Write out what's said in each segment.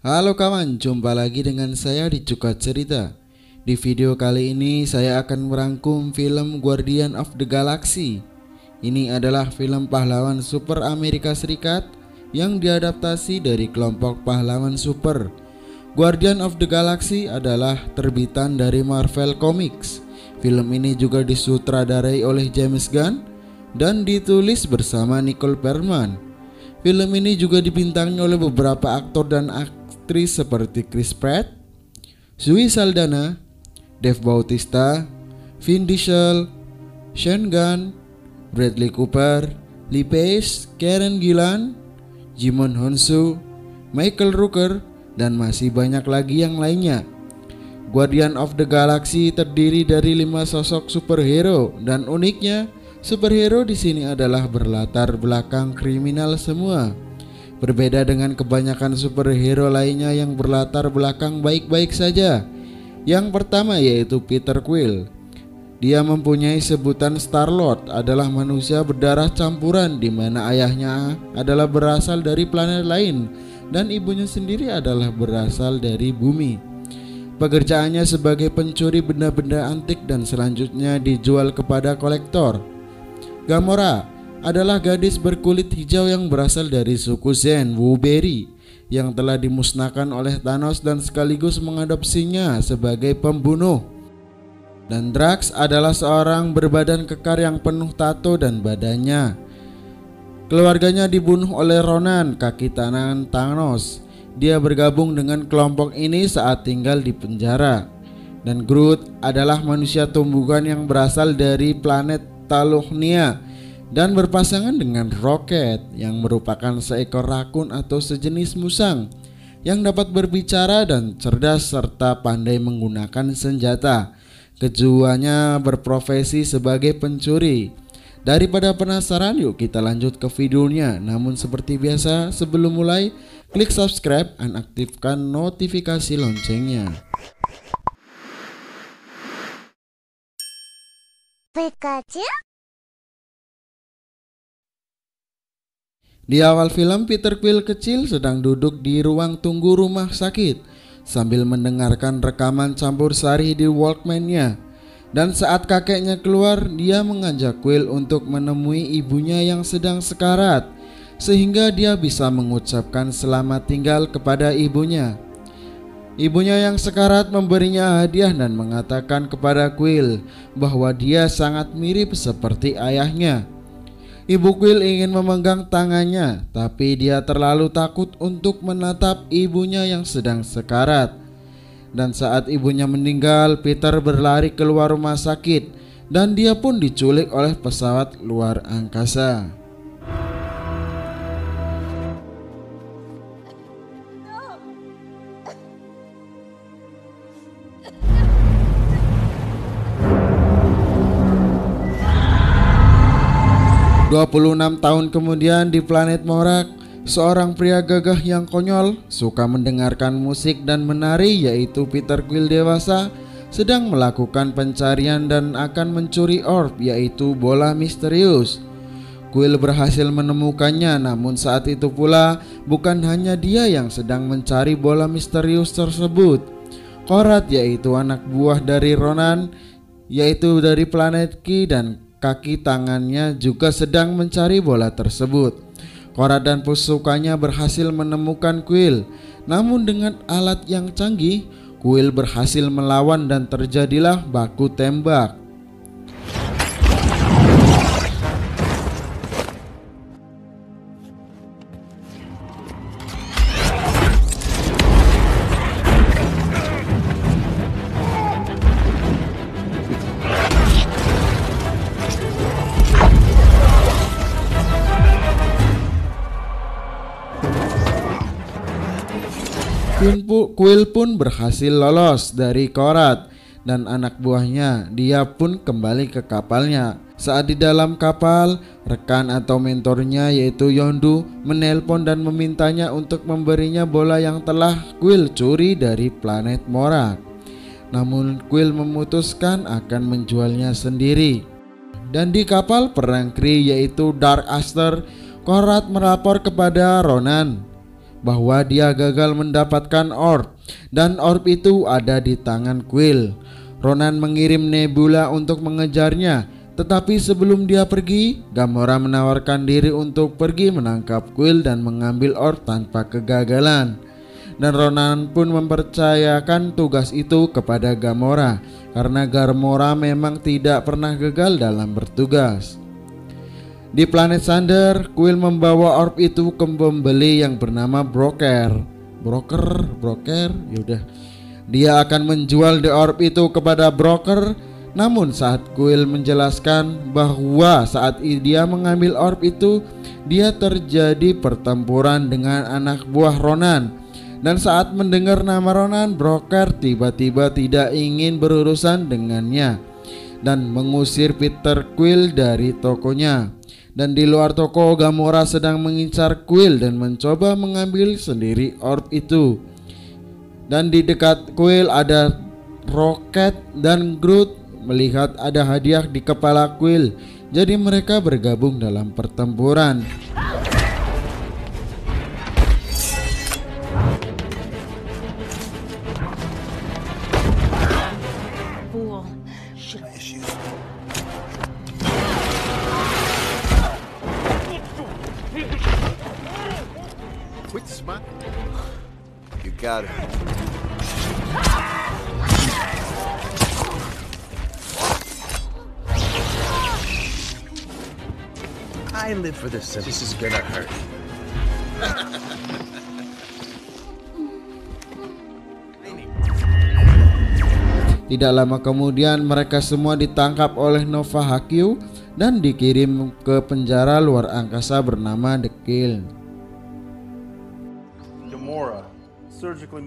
Halo kawan, jumpa lagi dengan saya di Cuka Cerita. Di video kali ini saya akan merangkum film Guardian of the Galaxy. Ini adalah film pahlawan super Amerika Serikat yang diadaptasi dari kelompok pahlawan super. Guardian of the Galaxy adalah terbitan dari Marvel Comics. Film ini juga disutradarai oleh James Gunn dan ditulis bersama Nicole Perlman. Film ini juga dibintangi oleh beberapa aktor dan aktris seperti Chris Pratt, Zoe Saldana, Dave Bautista, Vin Diesel, Sean Gunn, Bradley Cooper, Lee Pace, Karen Gillan, Jimon Hounsou, Michael Rooker, dan masih banyak lagi yang lainnya. Guardian of the Galaxy terdiri dari 5 sosok superhero dan uniknya superhero di sini adalah berlatar belakang kriminal semua. Berbeda dengan kebanyakan superhero lainnya yang berlatar belakang baik-baik saja. Yang pertama yaitu Peter Quill. Dia mempunyai sebutan Star-Lord, adalah manusia berdarah campuran di mana ayahnya adalah berasal dari planet lain dan ibunya sendiri adalah berasal dari bumi. Pekerjaannya sebagai pencuri benda-benda antik dan selanjutnya dijual kepada kolektor. Gamora adalah gadis berkulit hijau yang berasal dari suku Zen Wooberry yang telah dimusnahkan oleh Thanos dan sekaligus mengadopsinya sebagai pembunuh. Dan Drax adalah seorang berbadan kekar yang penuh tato dan badannya. Keluarganya dibunuh oleh Ronan, kaki tangan Thanos. Dia bergabung dengan kelompok ini saat tinggal di penjara. Dan Groot adalah manusia tumbuhan yang berasal dari planet Taluhnia dan berpasangan dengan Rocket yang merupakan seekor rakun atau sejenis musang yang dapat berbicara dan cerdas serta pandai menggunakan senjata. Keduanya berprofesi sebagai pencuri. Daripada penasaran, yuk kita lanjut ke videonya. Namun seperti biasa, sebelum mulai, klik subscribe dan aktifkan notifikasi loncengnya. Pikachu. Di awal film, Peter Quill kecil sedang duduk di ruang tunggu rumah sakit sambil mendengarkan rekaman campur sari di Walkman-nya. Dan saat kakeknya keluar, dia mengajak Quill untuk menemui ibunya yang sedang sekarat, sehingga dia bisa mengucapkan selamat tinggal kepada ibunya. Ibunya yang sekarat memberinya hadiah dan mengatakan kepada Quill bahwa dia sangat mirip seperti ayahnya. Ibu Quill ingin memegang tangannya, tapi dia terlalu takut untuk menatap ibunya yang sedang sekarat. Dan saat ibunya meninggal, Peter berlari keluar rumah sakit dan dia pun diculik oleh pesawat luar angkasa. 26 tahun kemudian di planet Morak, seorang pria gagah yang konyol, suka mendengarkan musik dan menari yaitu Peter Quill dewasa sedang melakukan pencarian dan akan mencuri orb yaitu bola misterius. Quill berhasil menemukannya, namun saat itu pula bukan hanya dia yang sedang mencari bola misterius tersebut. Korat yaitu anak buah dari Ronan yaitu dari planet Ki dan kaki tangannya juga sedang mencari bola tersebut. Korat dan pasukannya berhasil menemukan Quill. Namun dengan alat yang canggih, Quill berhasil melawan dan terjadilah baku tembak. Quill pun berhasil lolos dari Korat dan anak buahnya. Dia pun kembali ke kapalnya. Saat di dalam kapal, rekan atau mentornya yaitu Yondu menelpon dan memintanya untuk memberinya bola yang telah Quill curi dari planet Morak. Namun Quill memutuskan akan menjualnya sendiri. Dan di kapal perang Kree yaitu Dark Aster, Korat melapor kepada Ronan bahwa dia gagal mendapatkan orb, dan orb itu ada di tangan Quill. Ronan mengirim Nebula untuk mengejarnya, tetapi sebelum dia pergi, Gamora menawarkan diri untuk pergi menangkap Quill dan mengambil orb tanpa kegagalan. Dan Ronan pun mempercayakan tugas itu kepada Gamora, karena Gamora memang tidak pernah gagal dalam bertugas. Di planet Sander, Quill membawa orb itu ke pembeli yang bernama Broker. Yaudah. Dia akan menjual the orb itu kepada Broker. Namun saat Quill menjelaskan bahwa saat dia mengambil orb itu, dia terjadi pertempuran dengan anak buah Ronan. Dan saat mendengar nama Ronan, Broker tiba-tiba tidak ingin berurusan dengannya dan mengusir Peter Quill dari tokonya. Dan di luar toko, Gamora sedang mengincar Quill dan mencoba mengambil sendiri orb itu. Dan di dekat Quill ada Rocket dan Groot. Melihat ada hadiah di kepala Quill, jadi mereka bergabung dalam pertempuran. You got it. I live for this. This is gonna hurt. Tidak lama kemudian mereka semua ditangkap oleh Nova Hakyu dan dikirim ke penjara luar angkasa bernama The Kill. Gamora, surgically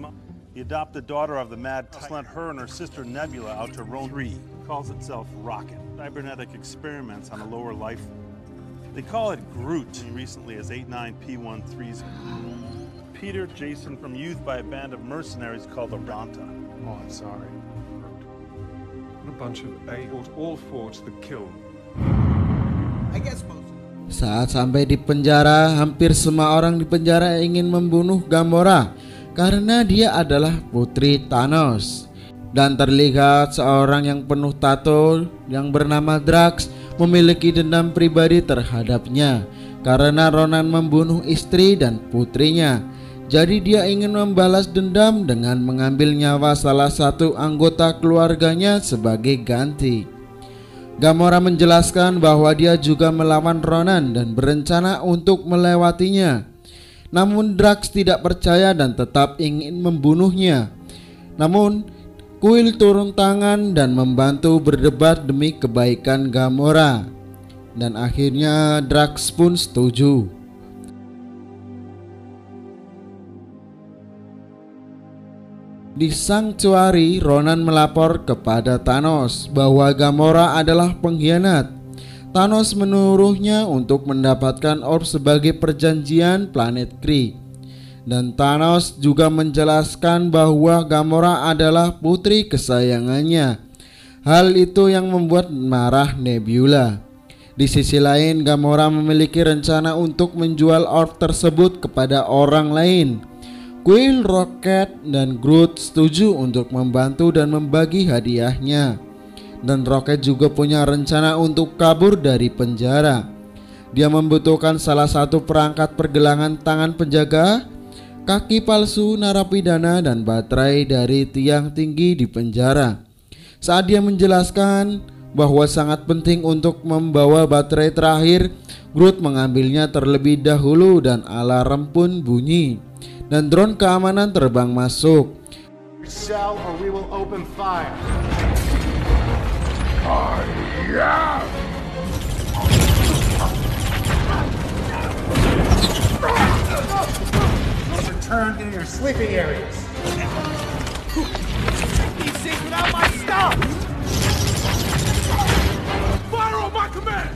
the adopted daughter of the Mad sent her and her sister Nebula out to Rome 3. Calls itself Rocket. Cybernetic experiments on a lower life. They call it Groot recently as 89P13's Peter Jason from youth by a band of mercenaries called the Ronta. Oh, I'm sorry. What a bunch of a-holes all fought the kill. I guess most. Saat sampai di penjara, hampir semua orang di penjara ingin membunuh Gamora karena dia adalah putri Thanos. Dan terlihat seorang yang penuh tato yang bernama Drax memiliki dendam pribadi terhadapnya karena Ronan membunuh istri dan putrinya. Jadi dia ingin membalas dendam dengan mengambil nyawa salah satu anggota keluarganya sebagai ganti. Gamora menjelaskan bahwa dia juga melawan Ronan dan berencana untuk melewatinya. Namun Drax tidak percaya dan tetap ingin membunuhnya. Namun Quill turun tangan dan membantu berdebat demi kebaikan Gamora. Dan akhirnya Drax pun setuju. Di Sanctuary, Ronan melapor kepada Thanos bahwa Gamora adalah pengkhianat. Thanos menyuruhnya untuk mendapatkan orb sebagai perjanjian planet Kree. Dan Thanos juga menjelaskan bahwa Gamora adalah putri kesayangannya. Hal itu yang membuat marah Nebula. Di sisi lain, Gamora memiliki rencana untuk menjual orb tersebut kepada orang lain. Quill, Rocket, dan Groot setuju untuk membantu dan membagi hadiahnya. Dan Rocket juga punya rencana untuk kabur dari penjara. Dia membutuhkan salah satu perangkat pergelangan tangan penjaga, kaki palsu narapidana, dan baterai dari tiang tinggi di penjara. Saat dia menjelaskan bahwa sangat penting untuk membawa baterai terakhir, Groot mengambilnya terlebih dahulu dan alarm pun bunyi. Dan drone keamanan terbang masuk. Cell or we will open fire. Return to your sleeping areas. These things without my stuff! Fire on my command!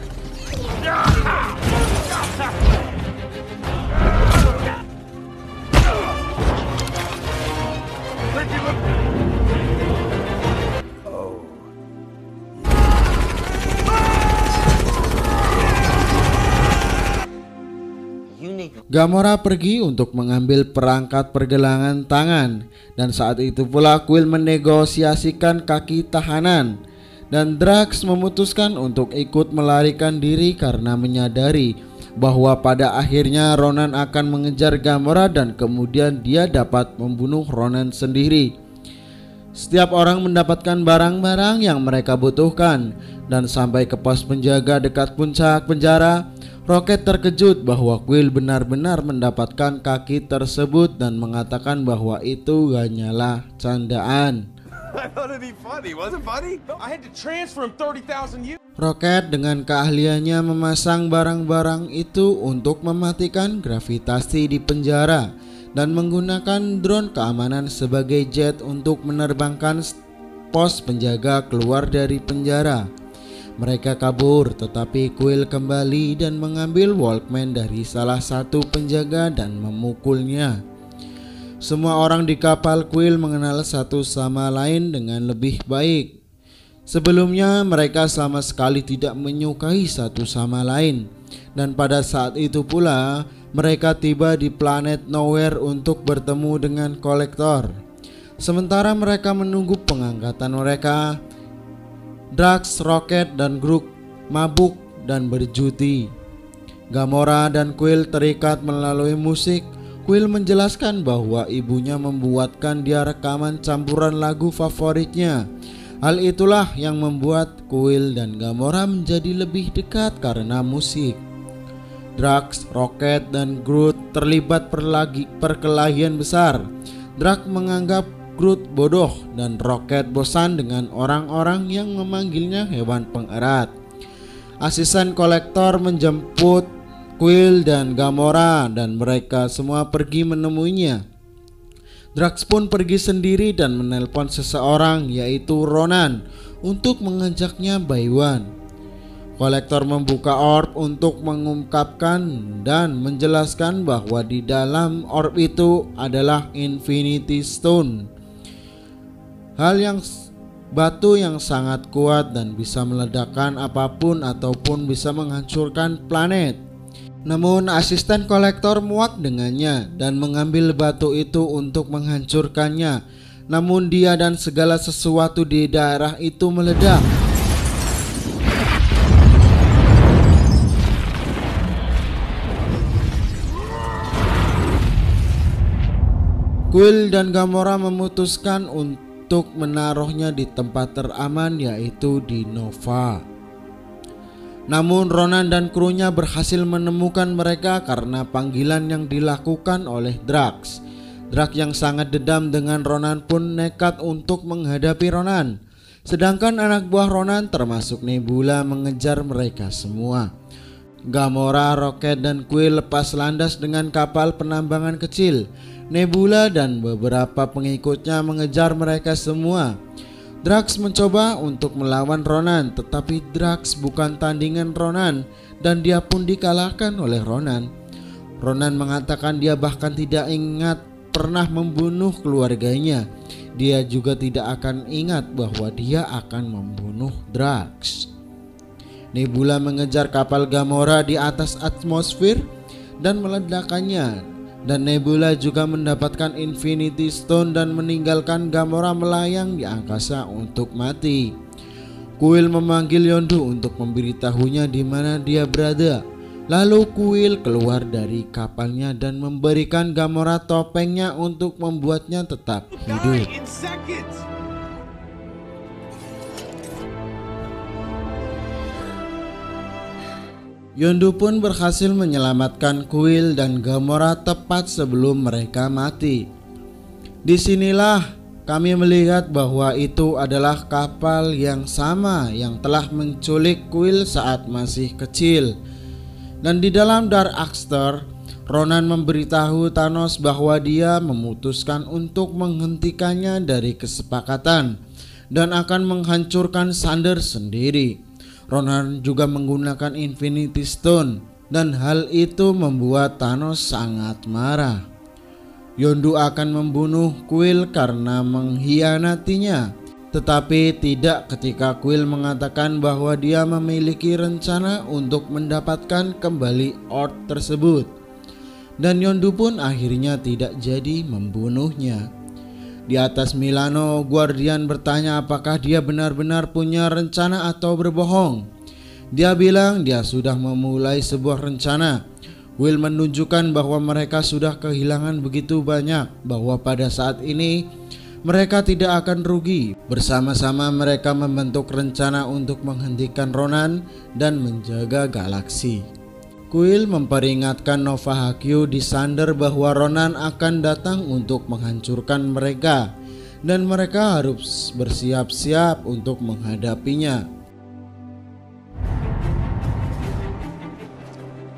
Gamora pergi untuk mengambil perangkat pergelangan tangan, dan saat itu pula Quill menegosiasikan kaki tahanan, dan Drax memutuskan untuk ikut melarikan diri karena menyadari bahwa pada akhirnya Ronan akan mengejar Gamora dan kemudian dia dapat membunuh Ronan sendiri. Setiap orang mendapatkan barang-barang yang mereka butuhkan, dan sampai ke pos penjaga dekat puncak penjara, Rocket terkejut bahwa Quill benar-benar mendapatkan kaki tersebut dan mengatakan bahwa itu hanyalah candaan. I thought it'd be funny. Wasn't funny? No, I had to transfer him 30,000 years. Rocket dengan keahliannya memasang barang-barang itu untuk mematikan gravitasi di penjara dan menggunakan drone keamanan sebagai jet untuk menerbangkan pos penjaga keluar dari penjara. Mereka kabur, tetapi Quill kembali dan mengambil Walkman dari salah satu penjaga dan memukulnya. Semua orang di kapal Quill mengenal satu sama lain dengan lebih baik. Sebelumnya mereka sama sekali tidak menyukai satu sama lain, dan pada saat itu pula mereka tiba di planet Nowhere untuk bertemu dengan Kolektor. Sementara mereka menunggu pengangkatan mereka, Drax, Rocket, dan Groot mabuk dan berjudi. Gamora dan Quill terikat melalui musik. Quill menjelaskan bahwa ibunya membuatkan dia rekaman campuran lagu favoritnya. Hal itulah yang membuat Quill dan Gamora menjadi lebih dekat karena musik. Drax, Rocket, dan Groot terlibat perkelahian besar. Drax menganggap Groot bodoh dan Rocket bosan dengan orang-orang yang memanggilnya hewan pengerat. Asisten Kolektor menjemput Quill dan Gamora dan mereka semua pergi menemuinya. Drax pun pergi sendiri dan menelpon seseorang yaitu Ronan untuk mengajaknya Baywan. Kolektor membuka orb untuk mengungkapkan dan menjelaskan bahwa di dalam orb itu adalah Infinity Stone, batu yang sangat kuat dan bisa meledakkan apapun ataupun bisa menghancurkan planet. Namun asisten Kolektor muak dengannya dan mengambil batu itu untuk menghancurkannya. Namun dia dan segala sesuatu di daerah itu meledak. Quill dan Gamora memutuskan untuk menaruhnya di tempat teraman yaitu di Nova. Namun Ronan dan krunya berhasil menemukan mereka karena panggilan yang dilakukan oleh Drax. Drax yang sangat dendam dengan Ronan pun nekat untuk menghadapi Ronan. Sedangkan anak buah Ronan termasuk Nebula mengejar mereka semua. Gamora, Rocket, dan Quill lepas landas dengan kapal penambangan kecil. Nebula dan beberapa pengikutnya mengejar mereka semua. Drax mencoba untuk melawan Ronan, tetapi Drax bukan tandingan Ronan dan dia pun dikalahkan oleh Ronan. Ronan mengatakan dia bahkan tidak ingat pernah membunuh keluarganya. Dia juga tidak akan ingat bahwa dia akan membunuh Drax. Nebula mengejar kapal Gamora di atas atmosfer dan meledakkannya. Dan Nebula juga mendapatkan Infinity Stone dan meninggalkan Gamora melayang di angkasa untuk mati. Quill memanggil Yondu untuk memberitahunya di mana dia berada. Lalu Quill keluar dari kapalnya dan memberikan Gamora topengnya untuk membuatnya tetap hidup. Yondu pun berhasil menyelamatkan Quill dan Gamora tepat sebelum mereka mati. Disinilah kami melihat bahwa itu adalah kapal yang sama yang telah menculik Quill saat masih kecil. Dan di dalam Dark Aster, Ronan memberitahu Thanos bahwa dia memutuskan untuk menghentikannya dari kesepakatan dan akan menghancurkan Xander sendiri. Ronan juga menggunakan Infinity Stone dan hal itu membuat Thanos sangat marah. Yondu akan membunuh Quill karena mengkhianatinya, tetapi tidak ketika Quill mengatakan bahwa dia memiliki rencana untuk mendapatkan kembali orb tersebut. dan Yondu pun akhirnya tidak jadi membunuhnya. Di atas Milano, Guardian bertanya apakah dia benar-benar punya rencana atau berbohong. Dia bilang dia sudah memulai sebuah rencana. Will menunjukkan bahwa mereka sudah kehilangan begitu banyak, bahwa pada saat ini mereka tidak akan rugi. Bersama-sama mereka membentuk rencana untuk menghentikan Ronan dan menjaga galaksi. Quill memperingatkan Nova Hakyu di Sunder bahwa Ronan akan datang untuk menghancurkan mereka dan mereka harus bersiap-siap untuk menghadapinya.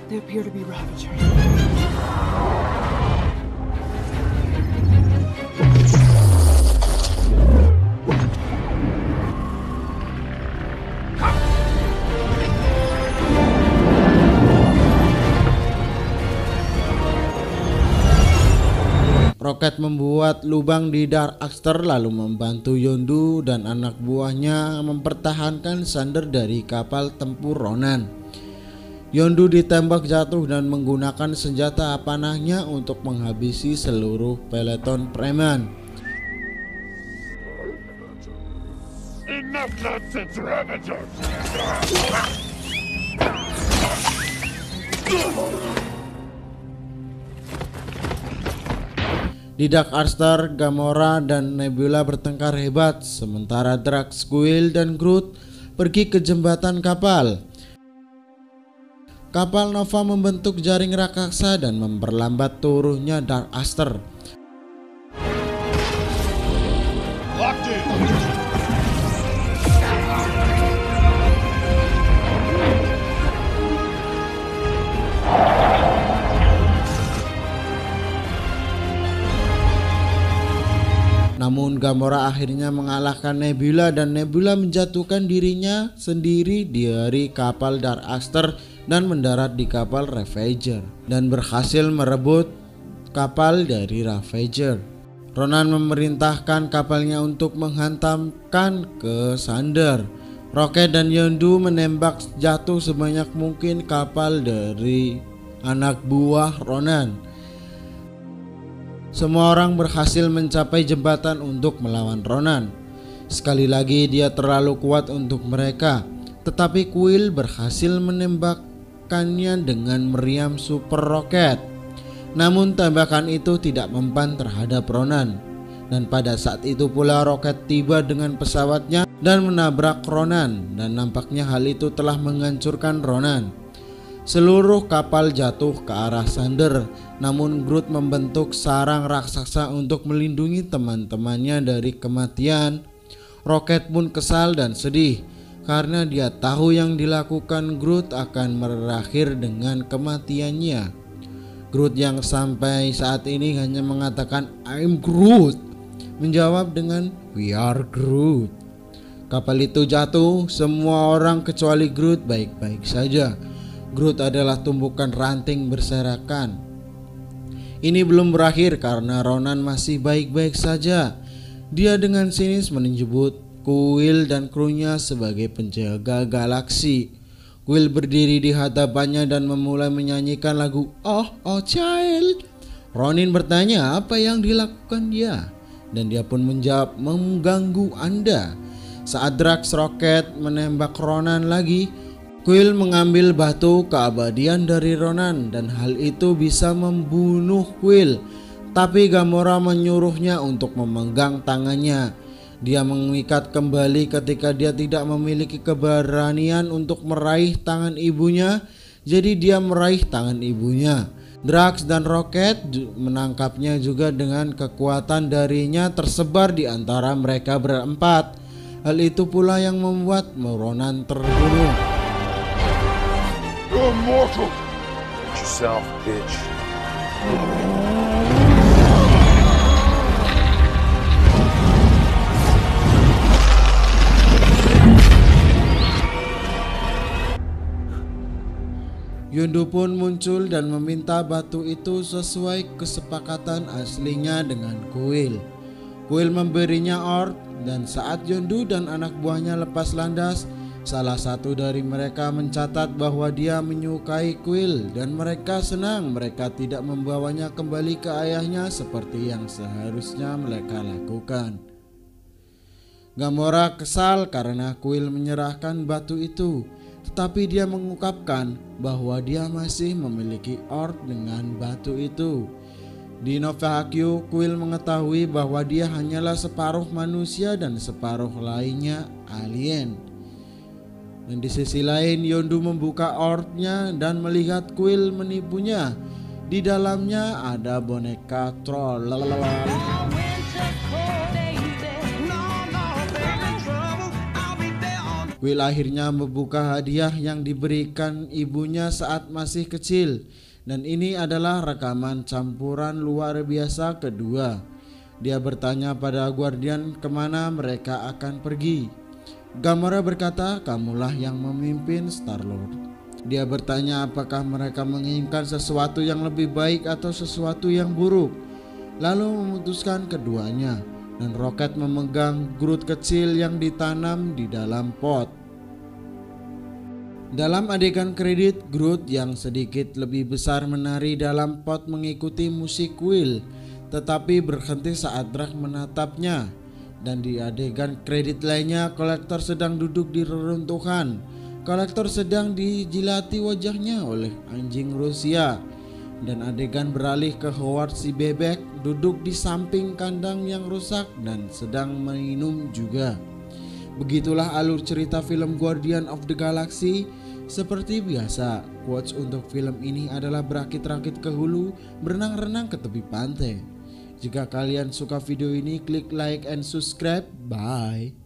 They appear to be Ravagers. Rocket membuat lubang di Dark Aster lalu membantu Yondu dan anak buahnya mempertahankan Sunder dari kapal tempur Ronan. Yondu ditembak jatuh dan menggunakan senjata panahnya untuk menghabisi seluruh peleton preman. Enough nonsense, Ravagers! Di Dark Aster, Gamora dan Nebula bertengkar hebat, sementara Drax, Quill, dan Groot pergi ke jembatan kapal. Kapal Nova membentuk jaring raksasa dan memperlambat turunnya Dark Aster. Locked in! Namun Gamora akhirnya mengalahkan Nebula dan Nebula menjatuhkan dirinya sendiri dari kapal Dark Aster dan mendarat di kapal Ravager dan berhasil merebut kapal dari Ravager. Ronan memerintahkan kapalnya untuk menghantamkan ke Sunder. Rocket dan Yondu menembak jatuh sebanyak mungkin kapal dari anak buah Ronan. Semua orang berhasil mencapai jembatan untuk melawan Ronan. Sekali lagi dia terlalu kuat untuk mereka, tetapi Quill berhasil menembakkannya dengan meriam super roket. Namun tembakan itu tidak mempan terhadap Ronan. Dan pada saat itu pula Rocket tiba dengan pesawatnya dan menabrak Ronan, dan nampaknya hal itu telah menghancurkan Ronan. Seluruh kapal jatuh ke arah Sunder, namun Groot membentuk sarang raksasa untuk melindungi teman-temannya dari kematian. Rocket pun kesal dan sedih karena dia tahu yang dilakukan Groot akan berakhir dengan kematiannya. Groot yang sampai saat ini hanya mengatakan I'm Groot menjawab dengan We are Groot. Kapal itu jatuh, semua orang kecuali Groot baik-baik saja. Groot adalah tumpukan ranting berserakan. Ini belum berakhir karena Ronan masih baik-baik saja. Dia dengan sinis menyebut Quill dan krunya sebagai penjaga galaksi. Quill berdiri di hadapannya dan memulai menyanyikan lagu Oh Child. Ronin bertanya apa yang dilakukan dia, dan dia pun menjawab mengganggu Anda. Saat Drax Rocket menembak Ronan lagi, Quill mengambil batu keabadian dari Ronan dan hal itu bisa membunuh Quill. Tapi Gamora menyuruhnya untuk memegang tangannya. Dia mengikat kembali ketika dia tidak memiliki keberanian untuk meraih tangan ibunya. Jadi dia meraih tangan ibunya. Drax dan Rocket menangkapnya juga dengan kekuatan darinya tersebar di antara mereka berempat. Hal itu pula yang membuat Ronan terbunuh. You're mortal! Watch yourself, bitch. Yondu pun muncul dan meminta batu itu sesuai kesepakatan aslinya dengan Quill. Quill memberinya orb dan saat Yondu dan anak buahnya lepas landas, Salah satu dari mereka mencatat bahwa dia menyukai Quill dan mereka senang mereka tidak membawanya kembali ke ayahnya seperti yang seharusnya mereka lakukan. Gamora kesal karena Quill menyerahkan batu itu, tetapi dia mengungkapkan bahwa dia masih memiliki Ord dengan batu itu. Di Nova Haikyuu, Quill mengetahui bahwa dia hanyalah separuh manusia dan separuh lainnya alien. Dan di sisi lain, Yondu membuka Ordnya dan melihat Quill menipunya. Di dalamnya ada boneka troll. Quill akhirnya membuka hadiah yang diberikan ibunya saat masih kecil. Dan ini adalah rekaman campuran luar biasa kedua. Dia bertanya pada Guardian kemana mereka akan pergi. Gamora berkata, kamulah yang memimpin Star-Lord. Dia bertanya apakah mereka menginginkan sesuatu yang lebih baik atau sesuatu yang buruk. Lalu memutuskan keduanya, dan Rocket memegang Groot kecil yang ditanam di dalam pot. Dalam adegan kredit, Groot yang sedikit lebih besar menari dalam pot mengikuti musik Quill, tetapi berhenti saat Drax menatapnya. Dan di adegan kredit lainnya, Kolektor sedang duduk di reruntuhan. Kolektor sedang dijilati wajahnya oleh anjing Rusia. Dan adegan beralih ke Howard si bebek duduk di samping kandang yang rusak dan sedang minum juga. Begitulah alur cerita film Guardian of the Galaxy. Seperti biasa, quotes untuk film ini adalah berakit-rakit ke hulu, berenang-renang ke tepi pantai. Jika kalian suka video ini, klik like and subscribe. Bye.